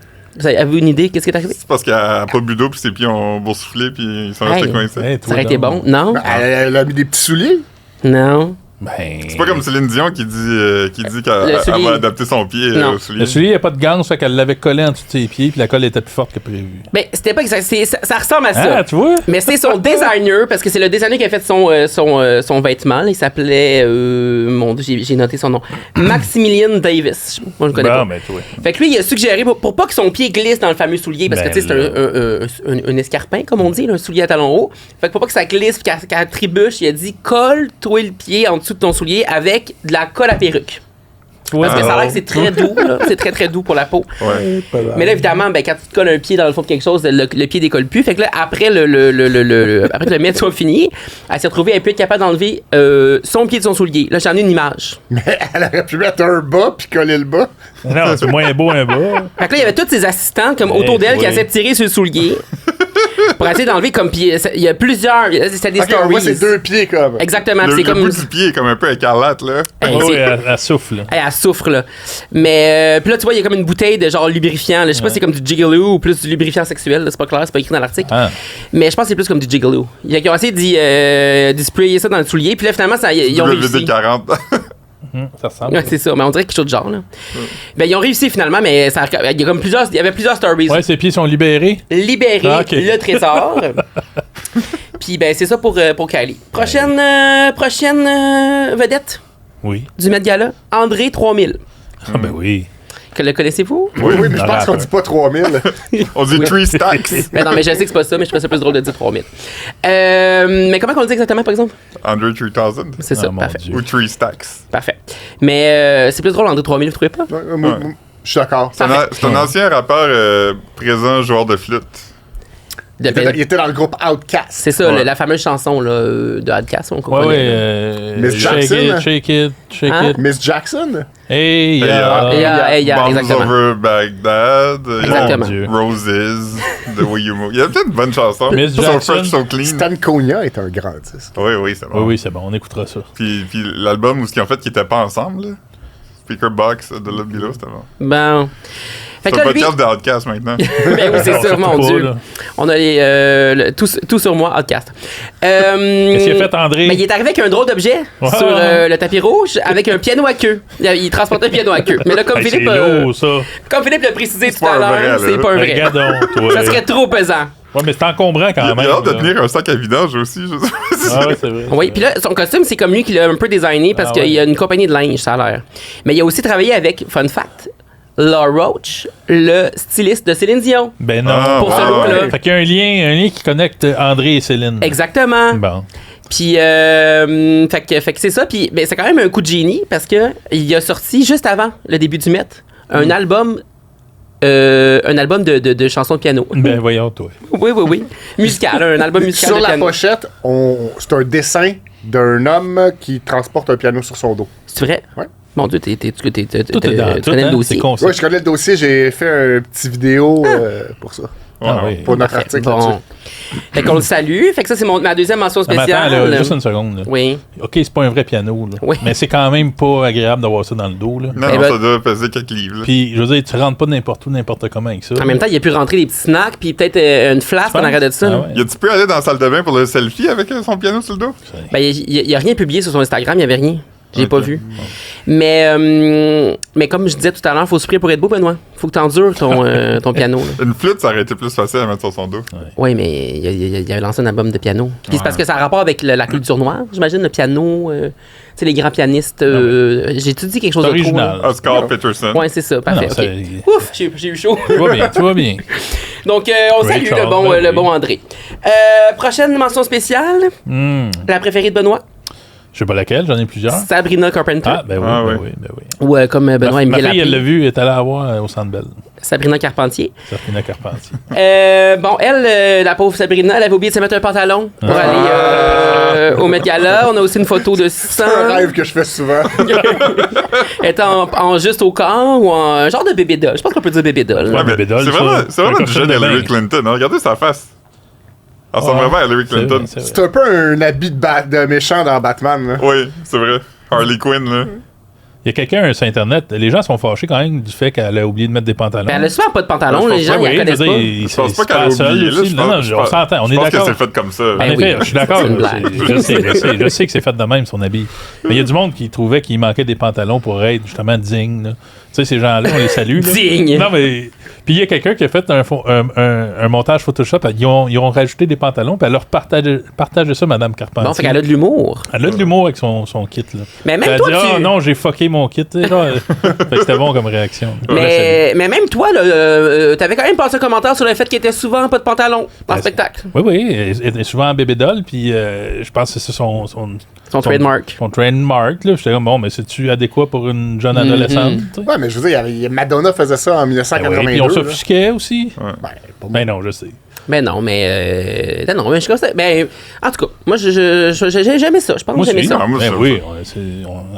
Avez-vous une idée? Qu'est-ce qui est arrivé? C'est parce qu'elle a pas bu d'eau, puis ses pieds ont boursouflé, puis ils sont restés Hey. coincés. Hey, Ça toi aurait été donc. bon? Non? Elle a mis des petits souliers. Non. Ben, C'est pas comme Céline Dion qui dit qu'elle Le soulier. va adapter son pied Non. au soulier. le soulier, il n'y a pas de gants, fait qu'elle l'avait collé en dessous de ses pieds, puis la colle était plus forte que prévu. Ben, c'était pas exact. Ça ressemble à ça. Ah, tu vois? Mais c'est son designer, parce que c'est le designer qui a fait son vêtement. Là. Il s'appelait, mon Dieu, j'ai noté son nom, Maximilian Davis. Moi, je le connais Bon, pas. ben, toi. Fait que lui, il a suggéré, pour pas que son pied glisse dans le fameux soulier, parce Ben que tu sais, c'est un escarpin, comme on dit, là, un soulier à talons hauts. Fait que pour pas que ça glisse puis qu'elle trébuche, il a dit, colle-toi le pied en dessous de ton soulier avec de la colle à perruque. Parce que ça a l'air que c'est très doux, là. C'est très, très doux pour la peau. Ouais. Mais là, évidemment, ben, quand tu te colles un pied dans le fond de quelque chose, le pied décolle plus. Fait que là, après après que le mètre soit fini, elle s'est retrouvée un peu capable d'enlever son pied de son soulier. Là, j'en ai une image. Mais elle aurait pu mettre un bas puis coller le bas. Non, c'est moins beau un bas. Fait que là, il y avait tous ses assistants comme Hey, autour d'elle qui oui. essaient de tirer sur le soulier pour essayer d'enlever comme pied. Il y a plusieurs. C'était des Ok, on voit ses stories. deux pieds comme. Exactement. Le C'est comme. bout du pied est comme un peu écarlate, là. Hey, Oh, c'est- oui, elle souffle. là. Hey, elle souffre, là. Mais, puis là, tu vois, il y a comme une bouteille de genre lubrifiant. là. Je sais pas si c'est comme du Jigaloo ou plus du lubrifiant sexuel. là. C'est pas clair, c'est pas écrit dans l'article. Ah. Mais je pense que c'est plus comme du Jigaloo. Ils ont essayé d'y sprayer ça dans le soulier. Puis là, finalement, ils ont réussi. WD-40. Ça ressemble. Ouais, c'est ça, mais on dirait quelque chose de genre, là. Ben, ils ont réussi finalement, mais il y avait plusieurs stories. Ouais, ses pieds sont libérés. Libérer Ah, ok. le trésor. Puis, ben, c'est ça pour Kylie. Prochaine vedette Oui. du Met Gala, André 3000. Ah, ben oui. Que le connaissez-vous? Oui, mais je pense qu'on dit pas 3000. On dit Three Stacks. Ben non, mais je sais que c'est pas ça, mais je trouve ça plus drôle de dire 3000. Mais comment on le dit exactement, par exemple? Andre 3000. C'est ça, Ah, mon parfait. Dieu. Ou Three Stacks. Parfait. Mais c'est plus drôle André 3000, vous trouvez pas? Je suis d'accord. C'est un ancien rappeur présent joueur de flûte. De- Il était dans le groupe Outcast. C'est ça, Ouais. la fameuse chanson là, de Adcast, on Ouais, comprend. ouais. Miss Shake Jackson, it, hein? shake it, shake Hein? it. Miss Jackson? Hey, Hey, yeah, Bombs exactement. Over Baghdad. Exactement. Mon Dieu. Roses. The Way You Move. Il y a peut-être de bonnes chansons. Miss So Jackson. Fresh, So Clean. Stan Konya est un grand artiste. Oui, oui, c'est Oui, bon. oui, c'est bon, on écoutera ça. Puis l'album où ce qu'ils ont fait qui était pas ensemble, là. Speaker Box de Love Below, c'était bon. Bon. Fait C'est que un là, lui... podcast de Outcast maintenant. Ben oui, c'est ça, surtout mon pas, Dieu. là. On a les, tout sur moi, podcast. Qu'est-ce qu'il a fait, André? Ben, il est arrivé avec un drôle d'objet Ouais. sur le tapis rouge avec un piano à queue. Il transportait un piano à queue. Mais là, comme Hey, c'est Philippe lourd, ça. l'a précisé tout pas à un vrai, l'heure, là. c'est pas un vrai. Regarde donc, toi. Ça serait trop pesant. Ouais, mais c'est encombrant quand Il même. a hâte de là. tenir un sac à vidange aussi. Je sais pas Ah ouais, c'est vrai. Oui, puis là, son costume, c'est comme lui qui l'a un peu designé parce Ah qu'il ouais. y a une compagnie de linge, ça a l'air. Mais il a aussi travaillé avec, fun fact, Law Roach, le styliste de Céline Dion. Ben non. Ah, Pour ce ouais. look-là. Fait qu'il y a un lien qui connecte André et Céline. Exactement. Bon. Puis, fait que c'est ça. Puis, ben, c'est quand même un coup de génie parce que il a sorti juste avant le début du Met un album de chansons de piano. Ben voyons, toi. Oui. Musical, un album musical Sur de la piano. pochette, c'est un dessin d'un homme qui transporte un piano sur son dos. C'est vrai? Ouais. Mon Dieu, tu Tout est dans tu tout, connais le hein, dossier. c'est concis. Oui, je connais le dossier, j'ai fait un petit vidéo pour ça. Ah oui. Pour notre article là-dessus. Bon. Fait qu'on le salue. Fait que ça, c'est ma deuxième mention Ah, mais spéciale. attends, là, juste une seconde. Là. Oui. OK, c'est pas un vrai piano, là. Oui. Mais c'est quand même pas agréable d'avoir ça dans le dos. Là. Non, Eh non, ben- ça doit peser quelques livres. là. Puis, je veux dire, tu rentres pas n'importe où, n'importe comment avec ça. En même temps, il a pu rentrer des petits snacks puis peut-être une flasque en arrêt de ça. Ah là. ouais. Tu peux aller dans la salle de bain pour le selfie avec son piano sur le dos? Ben, il a rien publié sur son Instagram, il y avait rien. J'ai Ok. pas vu. Mais comme je disais tout à l'heure, faut se prier pour être beau, Benoît. Faut que t'endures ton piano. Là. Une flûte, ça aurait été plus facile à mettre sur son dos. Oui, mais il a lancé un album de piano. Puis c'est parce que ça a rapport avec la culture noire, j'imagine, le piano. Tu sais, les grands pianistes. J'ai-tu dit quelque chose C'est de trop? original. Oscar Peterson. Oui, c'est ça. Ah Parfait. non, ok. ça- Ouf, j'ai eu chaud. Tu vas bien, tu vas bien. Donc, on Ray salue Charles, le oui. bon André. Prochaine mention spéciale, la préférée de Benoît, Je sais pas laquelle, j'en ai plusieurs. Sabrina Carpenter. Ah, ben oui, Ah, ben oui. oui, ben oui. Ou comme Benoît aime Ma bien fille, elle l'a l'appeler, vu, elle est allée la voir au Centre Bell. Sabrina Carpentier. Sabrina Carpentier. Bon, elle, la pauvre Sabrina, elle avait oublié de se mettre un pantalon pour aller au Met Gala. On a aussi une photo de C'est un 600. rêve que je fais souvent. Elle est en juste au corps ou en genre de bébé doll. Je pense qu'on peut dire bébé doll. Ouais, Ouais, mais mais Bédole, c'est ça. vraiment, c'est vraiment Un du costume jeune de Hillary bain. Clinton. hein. Regardez sa face. Elle ressemble Ouais. vraiment à Hillary C'est vrai, Clinton. c'est vrai. C'est un peu un habit de méchant dans Batman. Là. Oui, c'est vrai. Harley Quinn, là. Il y a quelqu'un sur Internet, les gens sont fâchés quand même du fait qu'elle a oublié de mettre des pantalons. Ben, elle a souvent pas de pantalon, Ouais, je les gens, pense ils Oui, la connaissent je veux pas. dire, Je pense pas c'est qu'elle a seule oublié. là. aussi. Je Non, pense- non, on s'entend, on je est pense que d'accord. c'est fait comme ça. En Ben effet, oui. je suis d'accord. C'est une là, blague. Je sais que c'est fait de même, son habit. Mais il y a du monde qui trouvait qu'il manquait des pantalons pour être justement digne. là. Tu sais, ces gens-là, on les salue. là. Digne. Non, mais. Puis il y a quelqu'un qui a fait un montage Photoshop. Ils ont rajouté des pantalons, puis elle leur partageait ça, Mme Carpentier. Bon, fait qu'elle a de l'humour. Elle a de l'humour avec son kit. Là. Mais même Elle a toi, dit, ah tu... non, j'ai fucké mon kit. Tu sais, genre, fait que c'était bon comme réaction. Mais même toi, là, t'avais quand même passé un commentaire sur le fait qu'il était souvent pas de pantalon dans le spectacle. Oui, oui. Elle est souvent en bébé doll, puis je pense que c'est son Son trademark. Son trademark, là. J'étais comme, bon, mais c'est-tu adéquat pour une jeune adolescente? tu sais? Ouais, mais je veux dire, Madonna faisait ça en Ben oui, 1982. puis on là. s'offusquait aussi. Ben, pas moi. Ben non, je sais. Ben non, mais je constate. Ben, en tout cas, moi, j'aimais ça. Je pense Moi que j'aimais aussi. ça. Ah, moi, Ben ça- oui,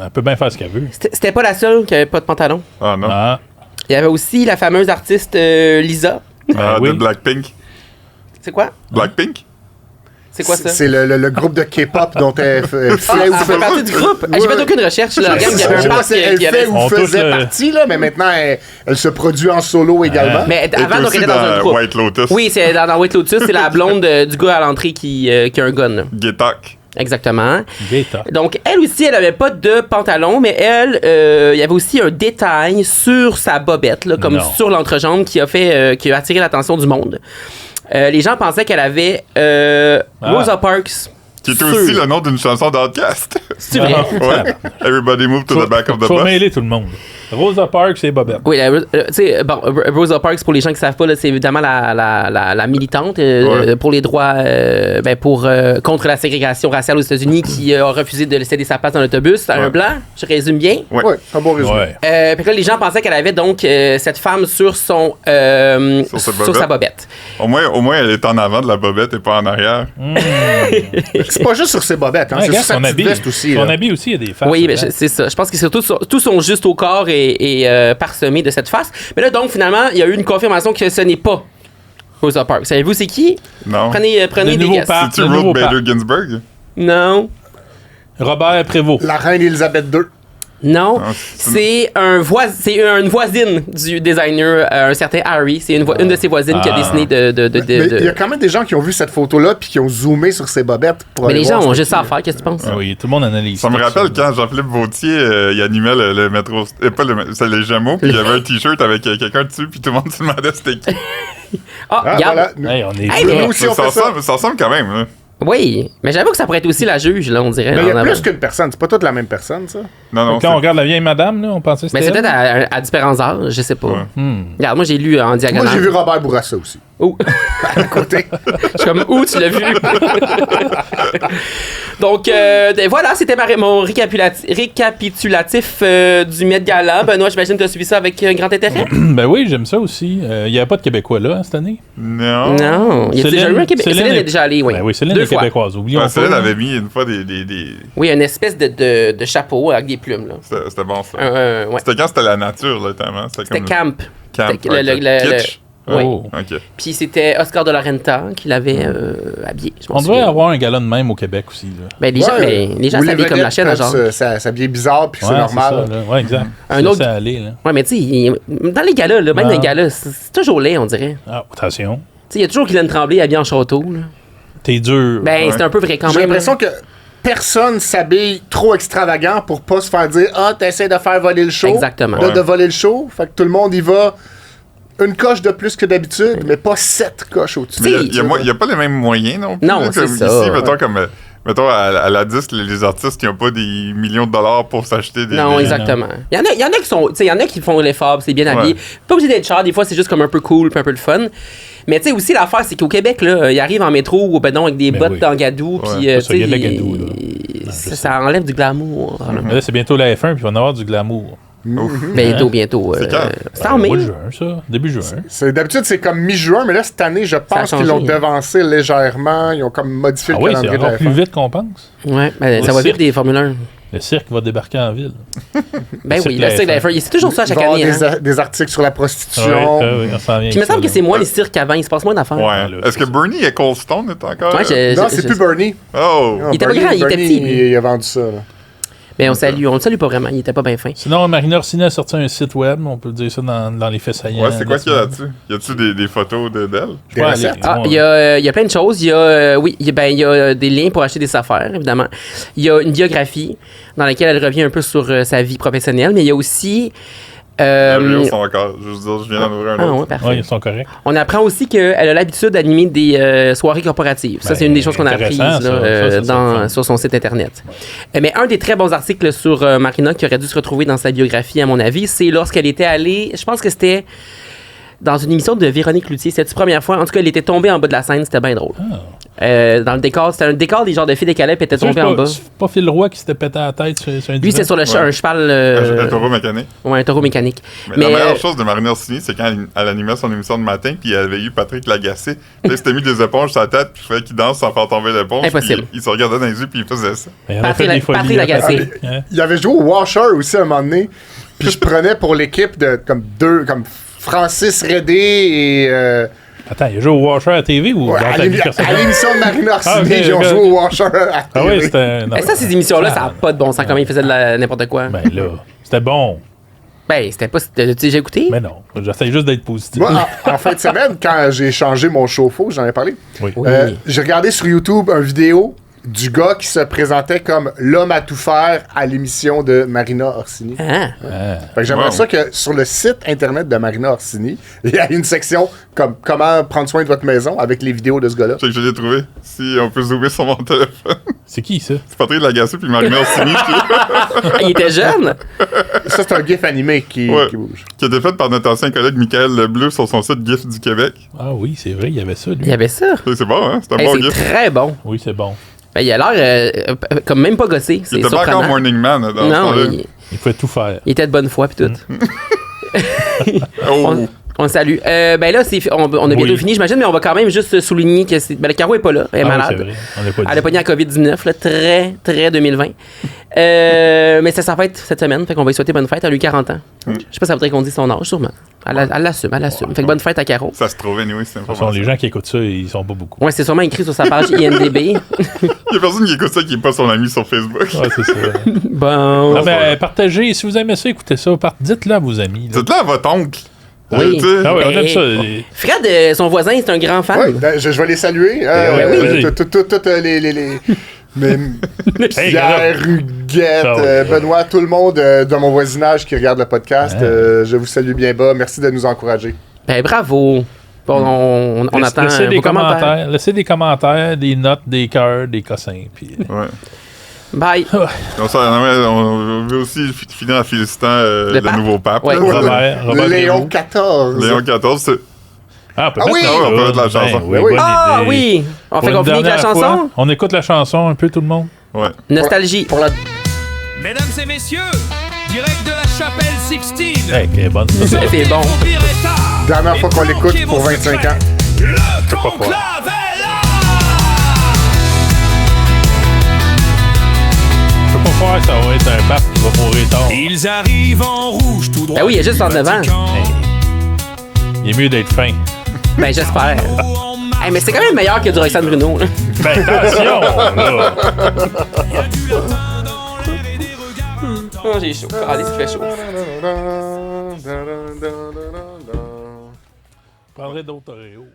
elle peut bien faire ce qu'elle veut. C'était pas la seule qui avait pas de pantalon. Ah non. Ah, Il y avait aussi la fameuse artiste Lisa. Ah, oui. de Blackpink. C'est quoi? Blackpink? C'est quoi ça? C'est le groupe de K-pop dont elle fait ou Elle fait partie du groupe. J'ai fait aucune recherche. Là. Regarde, il y avait Je un sais pas parc si elle qui avait... fait ou On touche faisait le- partie, là, mais maintenant, elle se produit en solo également. Mais Elle avant, était on aussi était dans un dans groupe. White Lotus. Oui, c'est dans White Lotus. C'est la blonde du gars à l'entrée qui a un gun. là. Getak. Exactement. Gaëtan. Donc, elle aussi, elle avait pas de pantalon, mais elle, il y avait aussi un détail sur sa bobette, là, comme Non. sur l'entrejambe, qui a attiré l'attention du monde. Les gens pensaient qu'elle avait Rosa Parks. Qui était sur- aussi le nom d'une chanson d'Outcast. C'est vrai. Ouais. Everybody move to the back of the Faut bus. mêler tout le monde. Rosa Parks et Bobette. Oui, tu sais, bon, Rosa Parks, pour les gens qui savent pas, là, c'est évidemment la militante Ouais. pour les droits, contre la ségrégation raciale aux États-Unis, qui a refusé de céder sa place dans l'autobus à un Ouais. blanc. Je résume bien. Ouais. Ouais, c'est un bon résumé. Ouais. Puis là, les gens pensaient qu'elle avait donc cette femme sur son Sur sa bobette. sa bobette. Au moins, elle est en avant de la bobette et pas en arrière. C'est pas juste sur ses bobettes, hein, Ouais, c'est regarde sur sa son petite habit. veste aussi. Son là. habit aussi, il y a des faces. Oui, mais dedans. c'est ça. Je pense que c'est tout son juste au corps est parsemé de cette face. Mais là, donc, finalement, il y a eu une confirmation que ce n'est pas Rosa Parks. Savez-vous c'est qui? Non. Prenez Le des nouveau guesses. pape. C'est-tu le nouveau Ruth Bader pape. Ginsburg? Non. Robert Prévost. La reine Elisabeth II. Non. Ah, C'est une voisine du designer, un certain Harry. C'est une de ses voisines qui a Ah. dessiné Mais il y a quand même des gens qui ont vu cette photo-là puis qui ont zoomé sur ses bobettes pour Mais aller les gens voir ont c'était juste ça à qui. faire. Qu'est-ce que tu penses? Ah oui, tout le monde analyse. Ça me tout rappelle quand Jean-Philippe Vautier, il animait le métro... pas c'est les Gémeaux, puis il y avait un T-shirt avec quelqu'un dessus, puis tout le monde se demandait c'était qui. Ah, Ah, regarde. voilà. Hey, on est Hey, Nous mais- aussi, on ça, fait ça. ressemble quand même. Là. Oui, mais j'avoue que ça pourrait être aussi la juge, là, on dirait. Mais il y a en plus avant. qu'une personne. C'est pas toute la même personne, ça. Non, Quand on regarde la vieille madame, là, on pensait que Mais c'était c'est peut-être elle. à différents âges, je sais pas. Ouais. Regarde, moi j'ai lu en diagonale. Moi, j'ai vu Robert Bourassa aussi. Oh. À côté. Je suis comme, où tu l'as vu? Donc, voilà, c'était mon récapitulatif du Met Gala. Benoît, j'imagine que tu as suivi ça avec un grand intérêt? Ben oui, j'aime ça aussi. Il n'y avait pas de Québécois là cette année. Non. Non. Il y a déjà eu un Québécois. Céline est est déjà allée, oui. Ben oui, Céline Deux est fois. québécoise. Oublions Ouais, pas. Céline avait mis une fois des... Oui, une espèce de chapeau avec des plumes, là. C'était bon, ça. Ouais. C'était quand c'était la nature, là, tellement. C'était comme Camp. Camp. C'était Ok. Kitsch. Oui. Oh. OK. Puis c'était Oscar de la Renta qui l'avait habillé. Je m'en On devrait souviens. avoir un gala de même au Québec aussi. Là. Ben, les gens, les gens Où s'habillent comme la vedettes chaîne à peuvent genre. s'habiller bizarre, puis c'est Ouais, normal. ça, là. Ouais, exact. Un Ça, autre- ça allait, là. Ouais, mais tu sais, dans les galas, là, même Ouais. dans les galas, c'est toujours laid, on dirait. Ah, attention. Tu sais, il y a toujours Guylaine Tremblay habillée en château, là. T'es dur. Ben, Ouais. c'est un peu vrai quand J'ai même. l'impression là. que personne s'habille trop extravagant pour pas se faire dire « Ah, t'essaies de faire voler le show. » Exactement. De voler le show. Fait que tout le monde y va une coche de plus que d'habitude, mais pas 7 coches au-dessus. Tu sais, Il n'y a pas les mêmes moyens non plus. Non, là, c'est comme ça. Ici, mettons, à la disque, les artistes qui n'ont pas des millions de dollars pour s'acheter des... Non, des- exactement. Il y en a qui sont. Tu sais, il y en a qui font l'effort, puis c'est bien habillé. Ouais. Pas obligé d'être cher, des fois, c'est juste comme un peu cool, puis un peu le fun. Mais tu sais, aussi, l'affaire, c'est qu'au Québec, là, ils arrivent en métro ou ben non, avec des Ben bottes oui. en gadou, Ouais, puis c'est tu ça, il y a de la sais, gadoue, là. ça enlève du glamour. Mais là, c'est bientôt la F1, puis il va en avoir du glamour. Bientôt. C'est quand? C'est en mai. Mois de juin, ça. Début juin. D'habitude, c'est comme mi-juin, mais là, cette année, je pense a qu'ils l'ont changé. devancé légèrement. Ils ont comme modifié Ah le oui, c'est calendrier de encore la plus F1. vite qu'on pense. Ouais, ben, ça Le va vite cirque. des Formule 1. Le cirque va débarquer en ville. Ben Le oui, cirque le cirque de la F1. F1. C'est toujours ça à Il va chaque y avoir année. Hein. des articles sur la prostitution. Ouais, on s'en vient Puis il me avec semble ça, que c'est là. moins les cirques qu'avant. Il se passe moins d'affaires. Ouais. là, Est-ce que Bernie et Coldstone est encore... Ouais, Non, c'est plus Bernie. Oh! Il était pas grand, il était petit, lui. Il a vendu ça. Là. Mais on le salue pas vraiment. Il était pas bien fin. Sinon, Marina Orsini a sorti un site web, on peut dire ça dans les faits saillants. Ouais, c'est quoi qu'il y a là-dessus? Y a-tu des photos d'elle? Je peux aller- Ah, ouais. il y a plein de choses. Il y a des liens pour acheter des affaires, évidemment. Il y a une biographie dans laquelle elle revient un peu sur sa vie professionnelle, mais il y a aussi... Les vidéos sont encore... Je veux dire, je viens d'en ouvrir un ah, autre. ouais, parfait. Ouais, ils sont corrects. On apprend aussi qu'elle a l'habitude d'animer des soirées corporatives. Ça, Ben, c'est une des choses qu'on a apprises intéressant, là, ça, c'est le fun. sur son site Internet. Mais un des très bons articles sur Marina qui aurait dû se retrouver dans sa biographie, à mon avis, c'est lorsqu'elle était allée, je pense que c'était dans une émission de Véronique Cloutier. C'était la première fois. En tout cas, elle était tombée en bas de la scène. C'était bien drôle. Dans le décor, c'était un décor des genres de filles des Calais, puis elle était tombée en bas. C'est pas Phil Roy qui s'était pété à la tête sur un Lui, c'était sur Ouais. un cheval. Un taureau mécanique. Ouais, un taureau mécanique. Mais la meilleure chose de Marina Orsini, c'est quand elle animait son émission de matin, puis elle avait eu Patrick Lagacé. Puis il s'était mis des éponges sur la tête, puis il fallait qu'il danse sans faire tomber l'éponge. Impossible. puis Il se regardait dans les yeux, puis il faisait ça. Il en a fait des folies, Patrick Lagacé. Patrick, hein. Il avait joué au Washer aussi à un moment donné. Puis je prenais pour l'équipe de comme Francis Redé et Attends, il a joué au Washer à la TV ou ouais, dans à ta vie à personnelle? l'émission de Marina Orsini, Ah, ok, ils ont ok. joué au Washer à Ah oui, TV. c'était... non. Et ça, ces émissions-là, ça n'a pas de bon sens. Comment ils faisaient n'importe quoi. Ben là, c'était bon. Ben, c'était pas. T'as déjà écouté? Mais non, j'essaie juste d'être positif. Moi, en fin de semaine, quand j'ai changé mon chauffe-eau, j'en ai parlé, Oui. Oui. j'ai regardé sur YouTube une vidéo du gars qui se présentait comme l'homme à tout faire à l'émission de Marina Orsini. Ah. Ah. Fait que j'aimerais Wow. ça que sur le site internet de Marina Orsini, il y a une section comme comment prendre soin de votre maison avec les vidéos de ce gars-là. C'est que je l'ai trouvé. Si on peut zoomer sur mon téléphone. C'est qui, ça? C'est Patrick Lagacé, puis Marina Orsini, Ah, il était jeune? Ça, c'est un gif animé qui Ouais. bouge. qui a été fait par notre ancien collègue Michael Lebleu sur son site GIF du Québec. Ah oui, c'est vrai, il y avait ça, lui. Il y avait ça. C'est bon, hein? C'est un Hey, bon c'est GIF. très bon. Oui, c'est bon. Ben, il a l'air comme même pas gossé. Il C'est était pas encore surprenant. Morning Man dans ce Non, temps-là. Il pouvait tout faire. il était de bonne foi, puis tout. Oh! On le salue. Ben là, on a bientôt Oui. fini, j'imagine, mais on va quand même juste souligner que c'est. Ben, le Caro est pas là. Elle est Ah oui, malade. c'est vrai. On l'a pas Elle a dit. pogné la COVID-19, là, très, très 2020. Mais c'est sa fête cette semaine, fait qu'on va lui souhaiter bonne fête. Elle a eu 40 ans. Je sais pas si ça voudrait qu'on dise son âge, sûrement. Elle l'assume. Fait que bonne fête à Caro. Ça se trouvait, anyway, c'est De toute façon, les gens qui écoutent ça, ils sont pas beaucoup. Ouais, c'est sûrement écrit sur sa page IMDb. Il y a personne qui écoute ça qui est pas son ami sur Facebook. Ouais, c'est ça. Bon. Ah ben, partagez. Si vous aimez ça, écoutez ça. Dites-le à vos amis. là. Dites-le à votre oncle. Oui. Tu sais. Ah ouais, on aime Ben, ça. Fred, son voisin, c'est un grand fan. Oui, ben, je vais les saluer. oui. Toutes les Hey, Pierre, Huguette, Ah ouais. Benoît, tout le monde de mon voisinage qui regarde le podcast. Ah. Je vous salue bien bas. Merci de nous encourager. Ben bravo. On attend Laissez des vos commentaires. commentaires. Laissez des commentaires, des notes, des cœurs, des cossins. Puis... Ouais. Bye. On veut aussi finir en félicitant le pape. nouveau pape. Ouais. là. Robert Léon Prévost. XIV. Léon XIV, c'est... Ah, on peut Ah mettre oui! la Ah oui, on peut tune. mettre la chanson. Ben oui, Ben oui. bonne Ah idée. oui! On Pour fait une qu'on finit avec la dernière chanson? fois, on écoute la chanson un peu, tout le monde. Ouais. Nostalgie. Pour la... Mesdames et messieurs, direct de la chapelle Sixtine. Hey, quelle bonne. Ça fait bon. Dernière fois qu'on l'écoute pour 25 ans. Le croire. conclave est là. Je peux pas croire que ça va être un pape qui va mourir tard. Ils arrivent en rouge tout droit. Ben oui, il y a juste 39 ans. Il est mieux d'être fin. Ben, j'espère. Hey, mais c'est quand même meilleur que du Roxane Bruno. Là. Ben, attention! là. Oh, j'ai chaud. Allez, ça fait chaud. Je prendrais d'autres Oreos.